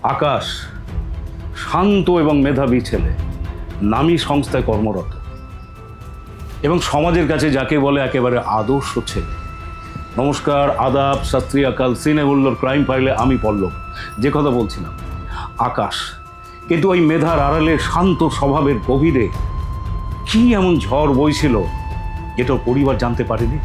আকাশ শান্ত এবং মেধাবী ছেলে, নামী সংস্থায় কর্মরত এবং সমাজের কাছে যাকে বলে একেবারে আদর্শ ছেলে। নমস্কার, আদাব, সত শ্রী আকাল। সিনেহুল্লোর ক্রাইম ফাইলে আমি পল্লব। যে কথা বলছিলাম, আকাশ কিন্তু ওই মেধার আড়ালে শান্ত স্বভাবের গভীরে কি এমন ঝড় বইছিল যেটা ওর পরিবার জানতে পারেনি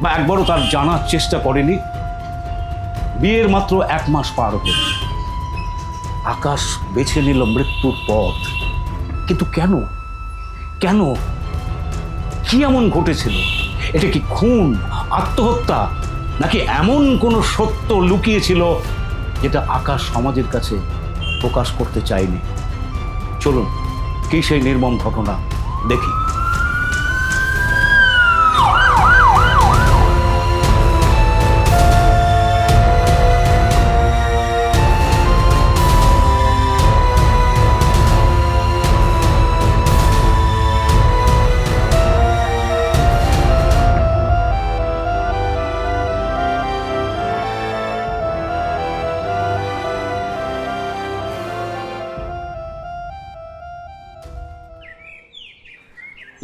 বা একবারও তার জানার চেষ্টা করেনি। বিয়ের মাত্র 1 মাস পার হলো, আকাশ বেছে নিল মৃত্যুর পথ। কিন্তু কেন কেন কি এমন ঘটেছিল? এটা কি খুন, আত্মহত্যা, নাকি এমন কোনো সত্য লুকিয়েছিল যেটা আকাশ সমাজের কাছে প্রকাশ করতে চায়নি? চলুন, কি সেই নির্মম ঘটনা দেখি।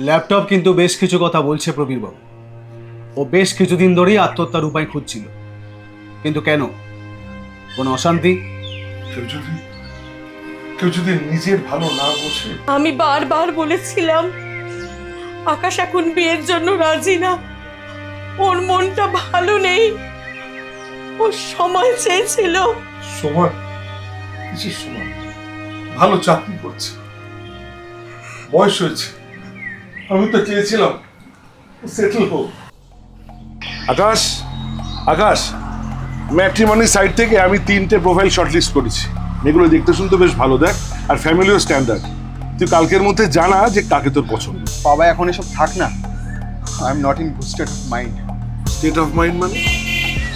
ল্যাপটপ কিন্তু বেশ কিছু কথা বলছে প্রবীরবাবু। ও বেশ কিছুদিন ধরেই আত্মহত্যার উপায় খুঁজছিল, কিন্তু কেন? কোনো অশান্তি? কেউ যদি নিজের ভালো না বোঝে। আমি বারবার বলেছিলাম আকাশ এখন বিয়ের জন্য রাজি না, ওর মনটা ভালো নেই, ও সময় চেয়েছিল। সময়? কিসের সময়? ভালো চাকরি করছে, বয়স হয়েছে। আমি তো চেয়েছিলাম সেটেল হোক। আকাশ, আকাশ, ম্যাট্রিমনি সাইট থেকে আমি 3টে প্রোফাইল শর্টলিস্ট করেছি। এগুলো দেখতে শুনতে বেশ ভালো, দেখ, আর ফ্যামিলিও স্ট্যান্ডার্ড। তুই কালকের মধ্যে জানা যে কাকে তোর পছন্দ। বাবা, এখন এসব থাক না। I am not in good state of mind. State of mind মানে?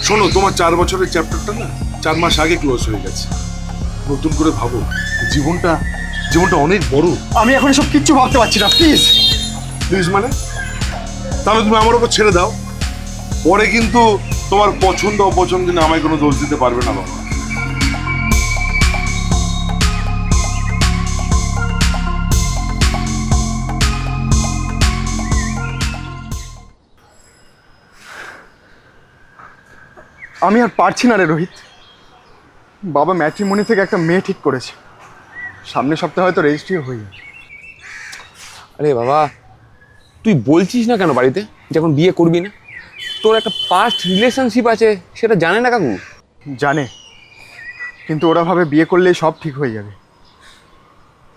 শোনো, তোমার 4 বছরের চ্যাপ্টারটা না 4 মাস আগে ক্লোজ হয়ে গেছে। নতুন করে ভাবো, জীবনটা অনেক বড়। আমি এখন এসব কিচ্ছু ভাবতে পারছি না, প্লিজ। প্লিজ মানে? তাহলে তুমি আমার উপর ছেড়ে দাও। পরে কিন্তু তোমার পছন্দ অপছন্দ নিয়ে আমায় কোনো দোষ দিতে পারবে না বাবা। আমি আর পারছি না রে রোহিত। বাবা ম্যাট্রিমনি থেকে একটা মেয়ে ঠিক করেছে, সামনের সপ্তাহে হয়তো রেজিস্ট্রি হয়ে যাবে। আরে বাবা, তুই বলছিস না কেন বাড়িতে যখন বিয়ে করবি না? তোর একটা পাস্ট রিলেশনশিপ আছে, সেটা জানে না কাকু? জানে, কিন্তু ওরা ভাবে বিয়ে করলেই সব ঠিক হয়ে যাবে।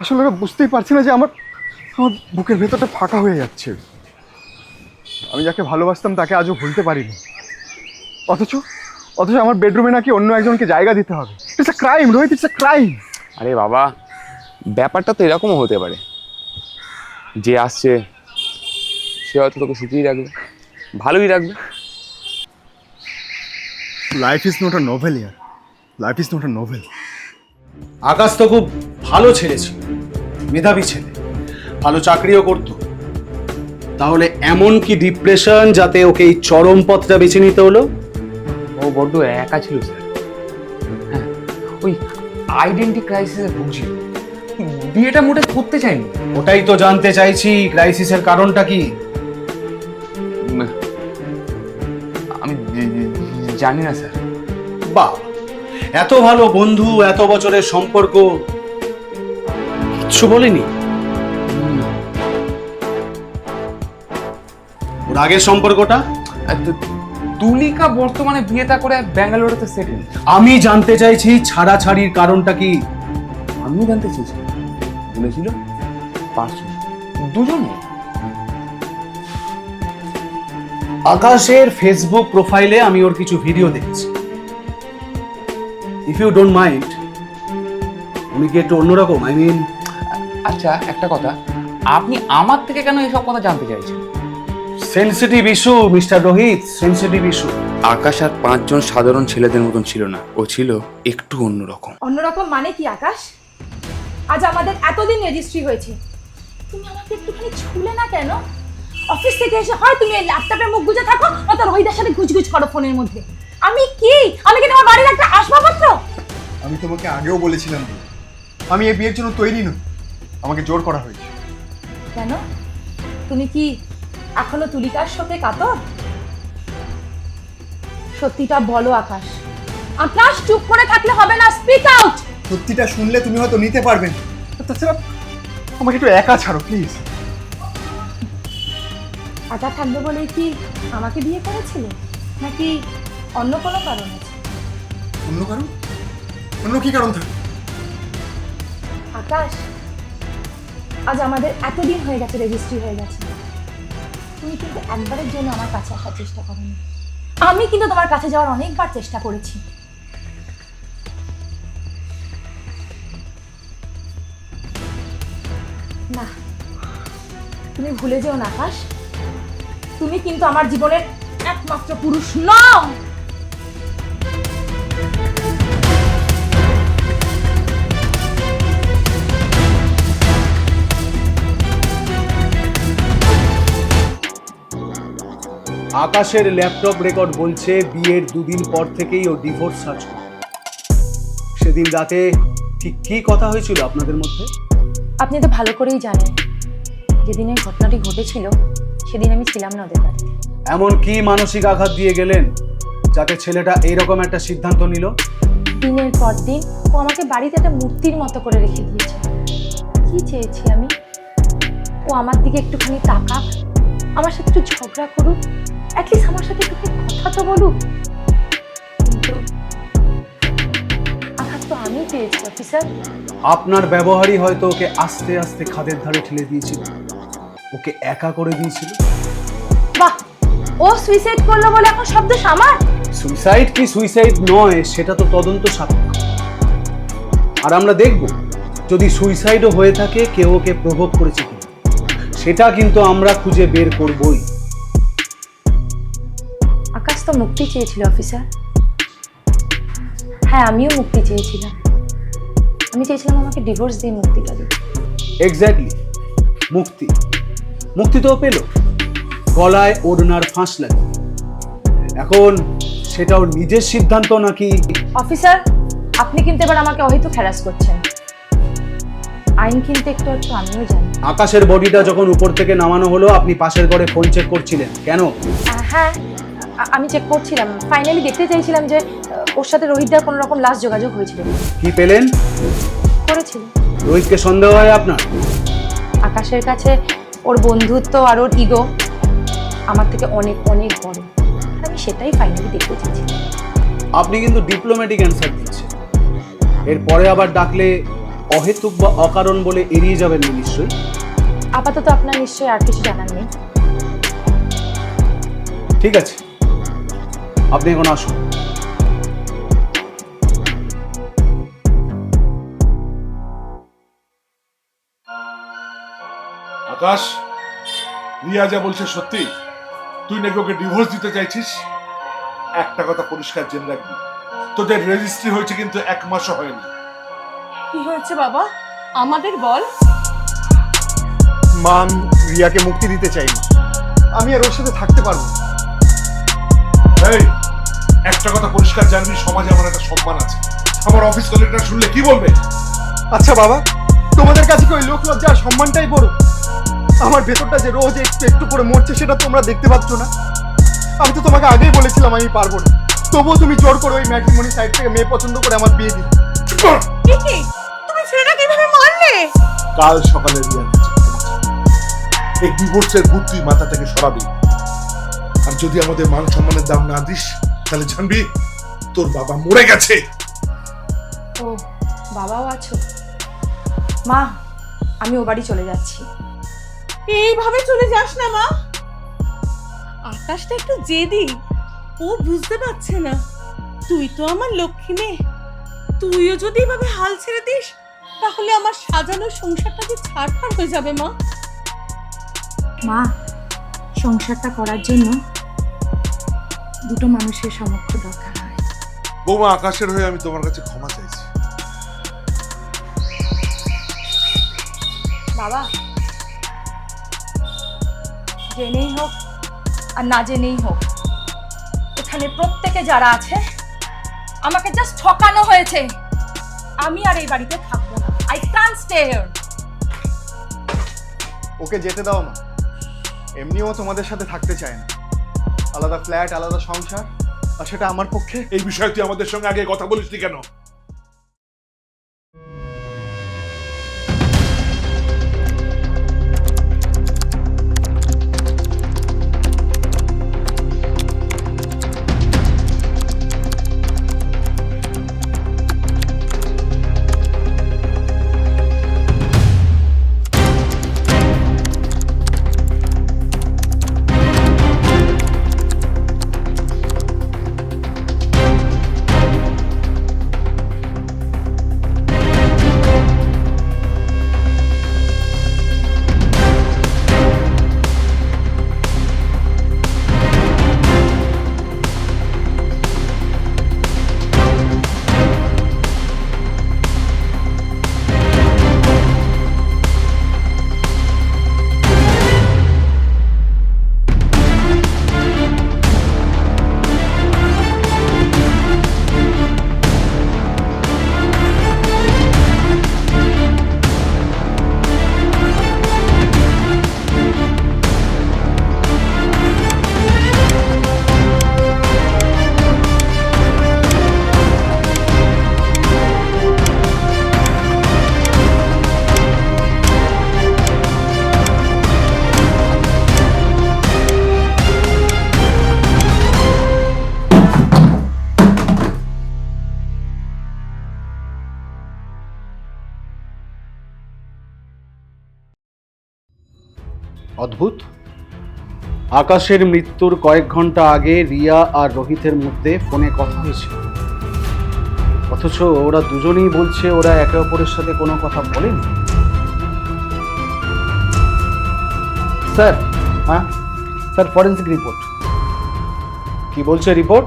আসলে ওরা বুঝতেই পারছে না যে আমার বুকের ভেতরটা ফাঁকা হয়ে যাচ্ছে। আমি যাকে ভালোবাসতাম তাকে আজও ভুলতে পারিনি, অথচ আমার বেডরুমে নাকি অন্য একজনকে জায়গা দিতে হবে। It's a crime Rohit, it's a crime. আরে বাবা, ব্যাপারটা তো এরকমও হতে পারে, যে আসছে সে হয়তো তোকে সুখেই রাখবে, ভালোই রাখবে। Life is not a novel ইয়ার, life is not a novel. Akash তো খুব ভালো ছেলে ছিল, মেধাবী ছেলে, ভালো চাকরিও করত। তাহলে এমন কি ডিপ্রেশন যাতে ওকে এই চরম পথটা বেছে নিতে হলো? ও বড্ড একা ছিল স্যার। হ্যাঁ, ওই আইডেন্টি ক্রাইসিসে ভুগছিল, বিয়েটা মোটে করতে চাইনি। ওটাই তো জানতে চাইছি, ক্রাইসিসের কারণটা কি? আমি জানি না স্যার। বাহ, এত ভালো বন্ধু, এত বছরের সম্পর্ক, কিচ্ছু বলেনি? ওর আগের সম্পর্কটা? তুলিকা বর্তমানে বিয়েটা করে ব্যাঙ্গালোরেতে সেটেল। আমি জানতে চাইছি ছাড়াছাড়ির কারণটা কি? আমিও জানতে চেয়েছি। বলেছিল পার্সোনাল, দুজনে। আকাশের ফেসবুক প্রোফাইলে আমি ওর কিছু ভিডিও দেখেছি। ইফ ইউ ডোন্ট মাইন্ড, উনি কি একটু অন্যরকম? আই মিন, আচ্ছা একটা কথা, আপনি আমার থেকে কেন এইসব কথা জানতে চাইছেন? Sensitive issue mister Rohit, sensitive issue. Akash আর 5 জন সাধারণ ছেলেদের মতন ছিল না, ও ছিল একটু অন্যরকম। অন্যরকম মানে কি আকাশ? আজ আমাদের এতদিন রেজিস্ট্রি হয়েছে, তুমি আমাকে একটুখানি ছুলে না কেন? অফিস থেকে এসে হয় তুমি এই ল্যাপটপে মুখ গুজে থাকো, নয়তো রোহিতের সাথে গুজগুজ করো ফোনের মধ্যে। আমি কি তোমার বাড়ির একটা আসবাবপত্র? আমি তোমাকে আগেও বলেছিলাম যে আমি এই বিয়ের জন্য তৈরি নই, আমাকে জোর করা হয়েছে। কেন? তুমি কি এখনো তুলিকার সাথে কাতর? সত্যিটা বলো আকাশ। আকাশ, চুপ করে থাকলে হবে না, স্পিক আউট। সত্যিটা শুনলে তুমি হয়তো নিতে পারবে না। তাছাড়া আমাকে একটু একা ছাড়ো প্লিজ। একা থাকবে বলেই কি আমাকে বিয়ে করেছিলে, নাকি অন্য কোনো কারণ আছে? অন্য কারণ? অন্য কি কারণ থাকে? আকাশ, আজ আমাদের এতদিন হয়ে গেছে, রেজিস্ট্রি হয়ে গেছে, তুমি কিন্তু একবারের জন্য আমার কাছে আসার চেষ্টা করোনি। আমি কিন্তু তোমার কাছে যাওয়ার অনেকবার চেষ্টা করেছি। না, তুমি ভুলে যেও না আকাশ, তুমি কিন্তু আমার জীবনের একমাত্র পুরুষ নও। আকাশের ল্যাপটপ রেকর্ড বলছে বিয়ের 2 দিন পর থেকেই ও ডিভোর্স সার্চ করে। সেদিন রাতে ঠিক কী কথা হয়েছিল আপনাদের মধ্যে? আপনি তো ভালো করেই জানেন, যেদিন এই ঘটনাটি ঘটেছিল সেদিন আমি ছিলাম না ওদের বাড়িতে। এমন কি মানসিক আঘাত দিয়ে গেলেন যাতে ছেলেটা এইরকম একটা সিদ্ধান্ত নিল? দিনের পর দিন ও আমাকে বাড়িতে একটা মূর্তির মতো করে রেখে দিয়েছে। কি চেয়েছি আমি? ও আমার দিকে একটুখানি তাকাক, আমার সাথে একটু ঝগড়া করুক, অ্যাটলিস্ট আমার সাথে একটু কথা তো বলুক। কিন্তু আঘাত তো আমি পেয়েছি অফিসার। আপনার ব্যবহারই হয়তো ওকে আস্তে আস্তে খাদের ধারে ঠেলে দিয়েছিল, ওকে একা করে দিয়েছিল। বাহ, ও সুইসাইড করলো বলে এখন শব্দ আমার? সুইসাইড কি সুইসাইড নয় সেটা তো তদন্ত সাপেক্ষ। আর আমরা দেখব যদি সুইসাইডও হয়ে থাকে কেউ ওকে প্রভোগ করেছে কিনা, সেটা কিন্তু আমরা খুঁজে বের করবই। আকাশ তো মুক্তি চেয়েছিল অফিসার। হ্যাঁ, আমিও মুক্তি চেয়েছিলাম। আমি চেয়েছিলাম আমাকে ডিভোর্স দিয়ে মুক্তিটা দিতে। এক্স্যাক্টলি, মুক্তি। মুক্তি তো পেল, গলায় ওড়নার ফাঁস লাগে। এখন সেটা ওর নিজের সিদ্ধান্ত নাকি? অফিসার, আপনি কিন্তু এবার আমাকে অহেতুক হ্যারাস করছেন। আইন কিন্তু একটু একটু আমিও জানি। আকাশের বডিটা যখন উপর থেকে নামানো হলো আপনি পাশের ঘরে ফোন চেক করছিলেন কেন? হ্যাঁ, আমি চেক করছিলাম। ফাইনালি দেখতে চাইছিলাম যে ওর সাথে রোহিতদার কোনো রকম লাস্ট যোগাযোগ হয়েছিল। কি পেলেন? করেছিল। রোহিতকে সন্দেহ হয় আপনার? আকাশের কাছে ওর বন্ধুত্ব আর ওর ইগো আমার থেকে অনেক অনেক বড়, আর আমি সেটাই ফাইনালি দেখতে চেয়েছি। আপনি কিন্তু ডিপ্লোম্যাটিক অ্যান্সার দিচ্ছেন। এরপরে আবার ডাকলে অহেতুক বা অকারণ বলে এড়িয়ে যাবেন না নিশ্চয়ই? আপাতত আপনার নিশ্চয়ই আর কিছু জানার নেই। ঠিক আছে, আপনি এখন আসুন। আকাশ, রিয়া যা বলছে সত্যি? তুই নাকি ওকে ডিভোর্স দিতে চাইছিস? একটা কথা পরিষ্কার জেনে রাখবি, তোদের রেজিস্ট্রি হয়েছে কিন্তু 1 মাসও হয়নি। কি হয়েছে বাবা, আমাদের বল। মা, আমি রিয়াকে মুক্তি দিতে চাই না। আমি আর ওর সাথে থাকতে পারবো না। এই, একটা কথা পরিষ্কার জানবি, সমাজে আমার একটা সম্মান আছে। আমার অফিস কলিগরা শুনলে কি বলবে? আচ্ছা বাবা, তোমাদের কাছে কি ওই লোক লজ্জা আর সম্মানটাই বড়? আমার ভেতরটা যে রোজ একটু একটু করে মরছে সেটা তোমরা দেখতে পাচ্ছ না? আমি তো তোমাকে আগেই বলেছিলাম আমি পারবো না, তবুও তুমি জোর করে ওই ম্যাট্রিমনি সাইট থেকে মেয়ে পছন্দ করে আমার বিয়ে দিলে। কি তুমি ছেলেটা কিভাবে মারলে? কাল সকালে রিয়া এই ডিভোর্সের ভূত তুই মাথা থেকে সরাবি। আর যদি আমাদের মান সম্মানের দাম না দিস তাহলে জানবি তোর বাবা মরে গেছে। ও, বাবাও আছো? মা, আমি ও বাড়ি চলে যাচ্ছি। এইভাবে চলে যাস না মা। আকাশটা একটু জেদি, ও বুঝতে পারছে না তুই তো আমার লক্ষ্মী মেয়ে। তুইও যদি এভাবে হাল ছেড়ে দিস তাহলে আমার সাজানো সংসারটা যে ছাড়খাড় হয়ে যাবে মা। মা, সংসারটা করার জন্য দুটো মানুষের সমক্ষ দরকার হয়। বৌমা, আকাশের হয়ে আমি তোমার কাছে ক্ষমা চাইছি। বাবা, জেনেই হোক আর না জেনেই হোক, এখানে প্রত্যেকে যারা আছে আমাকে জাস্ট ঠকানো হয়েছে। আমি আর এই বাড়িতে থাকবো না। I can't stay here. ওকে যেতে দাও মা, এমনিও তোমাদের সাথে থাকতে চায় না। আলাদা ফ্ল্যাট, আলাদা সংসার, আর সেটা আমার পক্ষে। এই বিষয়ে তুই আমাদের সঙ্গে আগে কথা বলিসনি কেন? অদ্ভুত, আকাশের মৃত্যুর কয়েক ঘন্টা আগে রিয়া আর রোহিতের মধ্যে ফোনে কথা হয়েছিল, অথচ ওরা দুজনেই বলছে ওরা একে অপরের সাথে কোনো কথা বলেনি। স্যার, হ্যাঁ স্যার, ফরেন্সিক রিপোর্ট। কি বলছে রিপোর্ট?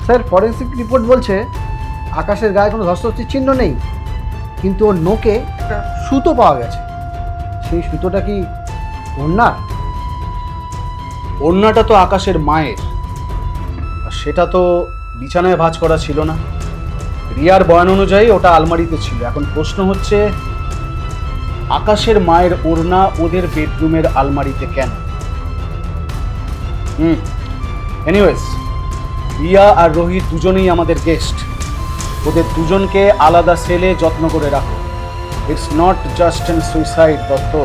স্যার, ফরেন্সিক রিপোর্ট বলছে আকাশের গায়ে কোনো ধস্তাধস্তির চিহ্ন নেই, কিন্তু ওর নোকে একটা সুতো পাওয়া গেছে। সেই সুতোটা কি ওড়নার? ওড়নাটা তো আকাশের মায়ের, আর সেটা তো বিছানায় ভাঁজ করা ছিল না। রিয়ার বয়ান অনুযায়ী ওটা আলমারিতে ছিল। এখন প্রশ্ন হচ্ছে, আকাশের মায়ের ওড়না ওদের বেডরুমের আলমারিতে কেন? এনিওয়েজ, রিয়া আর রোহিত দুজনেই আমাদের গেস্ট। ওদের দুজনকে আলাদা সেলে যত্ন করে রাখো। It's not just an suicide Dutta,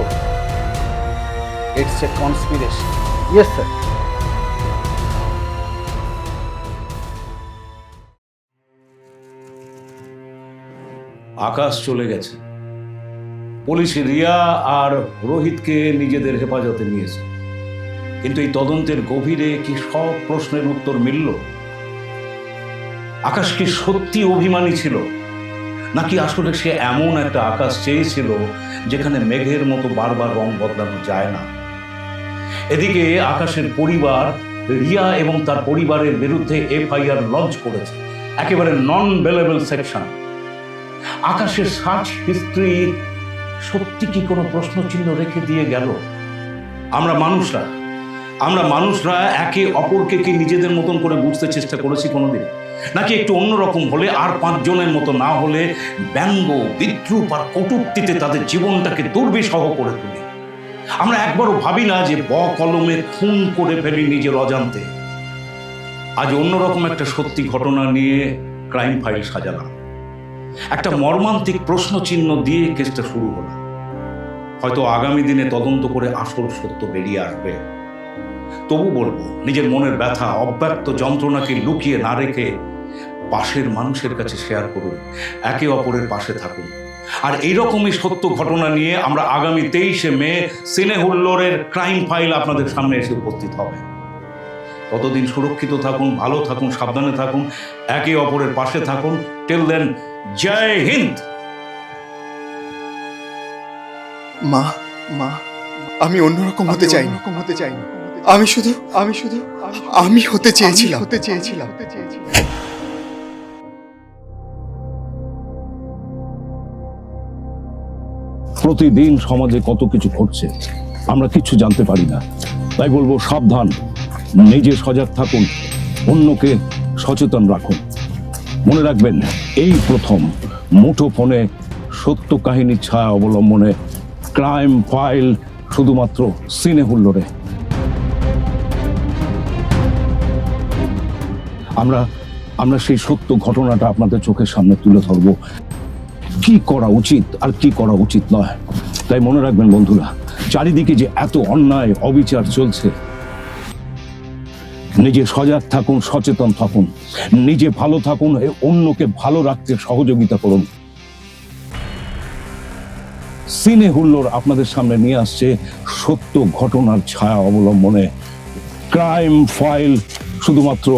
it's a conspiracy. Yes sir. Akash চলে গেছে, পুলিশ রিয়া আর রোহিতকে নিজেদের হেফাজতে নিয়েছে, কিন্তু এই তদন্তের গভীরে কি সব প্রশ্নের উত্তর মিলল? আকাশ কি সত্যি অভিমানী ছিল, নাকি আসলে সে এমন একটা আকাশ চেয়েছিল যেখানে মেঘের মতো বারবার রং বদলানো যায় না? এদিকে আকাশের পরিবার রিয়া এবং তার পরিবারের বিরুদ্ধে এফআইআর লঞ্চ করেছে, একেবারে নন বেলেবল সেকশন। আকাশের সার্চ হিস্ট্রি সত্যি কি কোনো প্রশ্ন চিহ্ন রেখে দিয়ে গেল? আমরা মানুষরা একে অপরকে কি নিজেদের মতন করে বুঝতে চেষ্টা করেছি কোনোদিন? নাকি একটু অন্যরকম হলে, আর 5 জনের মতো না হলে, ব্যঙ্গ, বিদ্রুপ আর কটূক্তিতে তাদের জীবনটাকে দুর্বিষহ করে তুলি? আমরা একবারও ভাবি না যে কলমে খুন করে ফেলি নিজের অজান্তে। আজ অন্যরকম একটা সত্যি ঘটনা নিয়ে ক্রাইম ফাইল সাজালাম, একটা মর্মান্তিক প্রশ্ন চিহ্ন দিয়ে কেসটা শুরু হলো। হয়তো আগামী দিনে তদন্ত করে আসল সত্য বেরিয়ে আসবে। তবু বলবো, নিজের মনের ব্যথা, অব্যক্ত যন্ত্রণাকে লুকিয়ে না রেখে পাশের মানুষের কাছে শেয়ার করুন, একে অপরের পাশে থাকুন। আর এইরকমই সত্য ঘটনা নিয়ে আমরা আগামী 23শে মে সিনেহুল্লোরের ক্রাইম ফাইল আপনাদের সামনে এসে উপস্থিত হবে। ততদিন সুরক্ষিত থাকুন, ভালো থাকুন, সাবধানে থাকুন, একে অপরের পাশে থাকুন। টিল দেন, জয় হিন্দ। মা, আমি অন্যরকম হতে চাইনি। আমি হতে চেয়েছিলাম। প্রতিদিন সমাজে কত কিছু ঘটছে, আমরা কিছু জানতে পারি না। তাই বলবো, সাবধান, নিজে সজাগ থাকুন, অন্যকে সচেতন রাখুন। মনে রাখবেন, এই প্রথম মুঠো ফোনে সত্য কাহিনীর ছায়া অবলম্বনে ক্রাইম ফাইল শুধুমাত্র সিনে হুল্লোড়ে। আমরা আমরা সেই সত্য ঘটনাটা আপনাদের চোখের সামনে তুলে ধরবো, কি করা উচিত আর কি করা উচিত নয়। তাই মনে রাখবেন বন্ধুরা, চারিদিকে যে এত অন্যায় অবিচার চলছে, নিজে সজাগ থাকুন, সচেতন থাকুন, নিজে ভালো থাকুন, অন্যকে ভালো রাখতে সহযোগিতা করুন। সিনে হুল্লোড় আপনাদের সামনে নিয়ে আসছে সত্য ঘটনার ছায়া অবলম্বনে ক্রাইম ফাইল শুধুমাত্র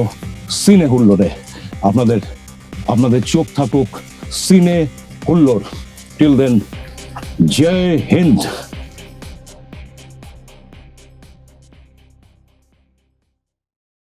সিনে হুল্লোড়ে। আপনাদের চোখ থাকুক সিনে হুল্লোড়। টিল দেন, জয় হিন্দ।